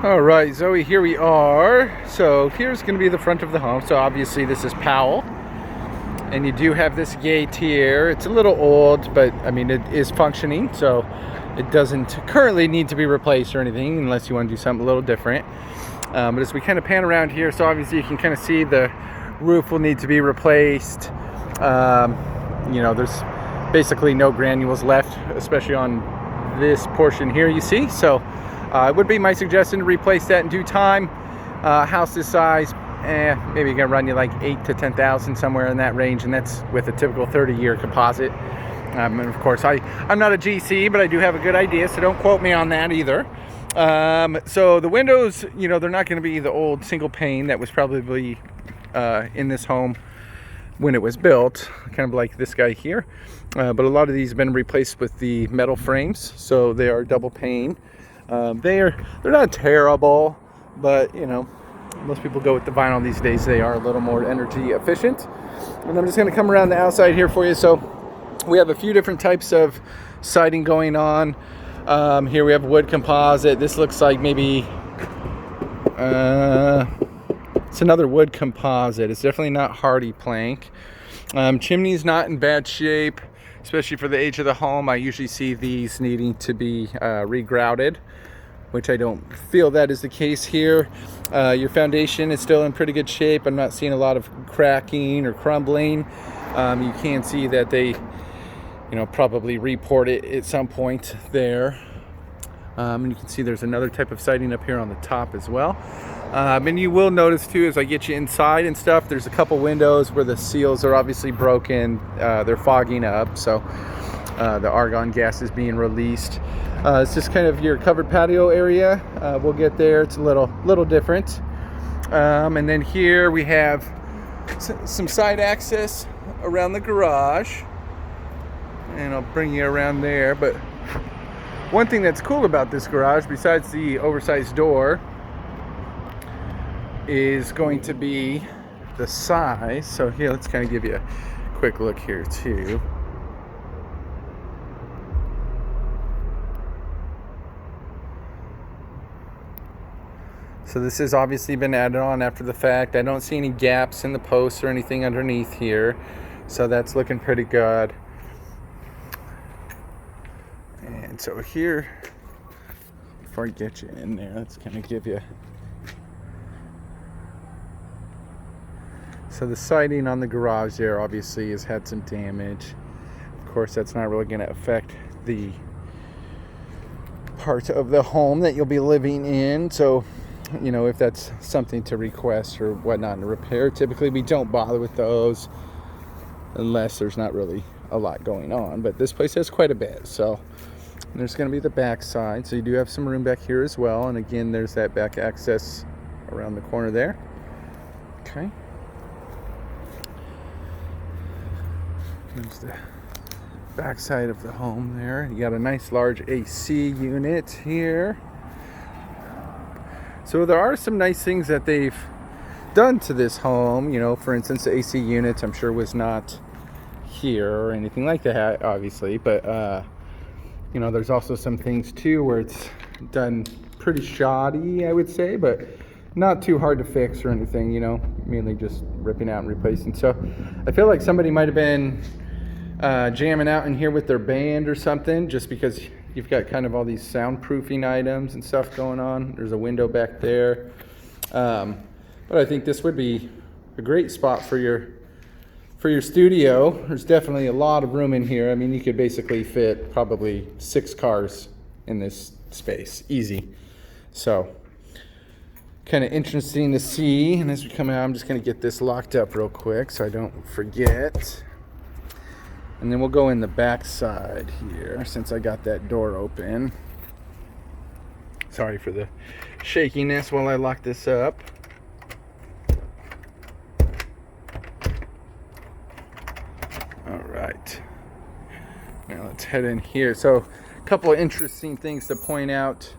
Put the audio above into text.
All right, Zoe, here we are. So here's going to be the front of the home. So obviously this is Powell. And you do have this gate here. It's a little old, but I mean, it is functioning. So it doesn't currently need to be replaced or anything unless you want to do something a little different. But as we kind of pan around here, so obviously you can kind of see the roof will need to be replaced. You know, there's basically no granules left, especially on this portion here you see. So it would be my suggestion to replace that in due time. House this size, maybe gonna run you like 8 to 10,000, somewhere in that range, and that's with a typical 30-year composite. And of course, I'm not a GC, but I do have a good idea, so don't quote me on that either. So the windows, you know, they're not going to be the old single pane that was probably in this home when it was built, kind of like this guy here. But a lot of these have been replaced with the metal frames, so they are double pane. They're not terrible, but you know, most people go with the vinyl these days. They are a little more energy efficient. And I'm just going to come around the outside here for you. So we have a few different types of siding going on. Here we have wood composite. This looks like maybe it's another wood composite. It's definitely not hardy plank. Chimney's not in bad shape, especially for the age of the home. I usually see these needing to be regrouted, which I don't feel that is the case here. Your foundation is still in pretty good shape. I'm not seeing a lot of cracking or crumbling. You can see that they, you know, probably report it at some point there. And you can see there's another type of siding up here on the top as well. And you will notice too, as I get you inside and stuff, there's a couple windows where the seals are obviously broken. They're fogging up, so the argon gas is being released. It's just kind of your covered patio area. We'll get there. It's a little different. And then here we have some side access around the garage, and I'll bring you around there. But one thing that's cool about this garage, besides the oversized door, is going to be the size. So here, let's kind of give you a quick look here too. So this has obviously been added on after the fact. I don't see any gaps in the posts or anything underneath here, so that's looking pretty good. And so here, before I get you in there, let's kind of give you. So the siding on the garage there obviously has had some damage. Of course, that's not really going to affect the part of the home that you'll be living in. So, you know, if that's something to request or whatnot to repair, typically we don't bother with those unless there's not really a lot going on. But this place has quite a bit. So there's going to be the back side. So you do have some room back here as well. And again, there's that back access around the corner there. Okay. There's the back side of the home there. You got a nice large AC unit here. So there are some nice things that they've done to this home. You know, for instance, the AC unit, I'm sure, was not here or anything like that, obviously. But, you know, there's also some things, too, where it's done pretty shoddy, I would say. But not too hard to fix or anything, you know. Mainly just ripping out and replacing. So I feel like somebody might have been jamming out in here with their band or something, just because you've got kind of all these soundproofing items and stuff going on. There's a window back there. But I think this would be a great spot for your studio. There's definitely a lot of room in here. I mean, you could basically fit probably 6 cars in this space, easy. So kind of interesting to see. And as we come out, I'm just going to get this locked up real quick so I don't forget. And then we'll go in the back side here since I got that door open. Sorry for the shakiness while I lock this up. All right. Now let's head in here. So a couple of interesting things to point out.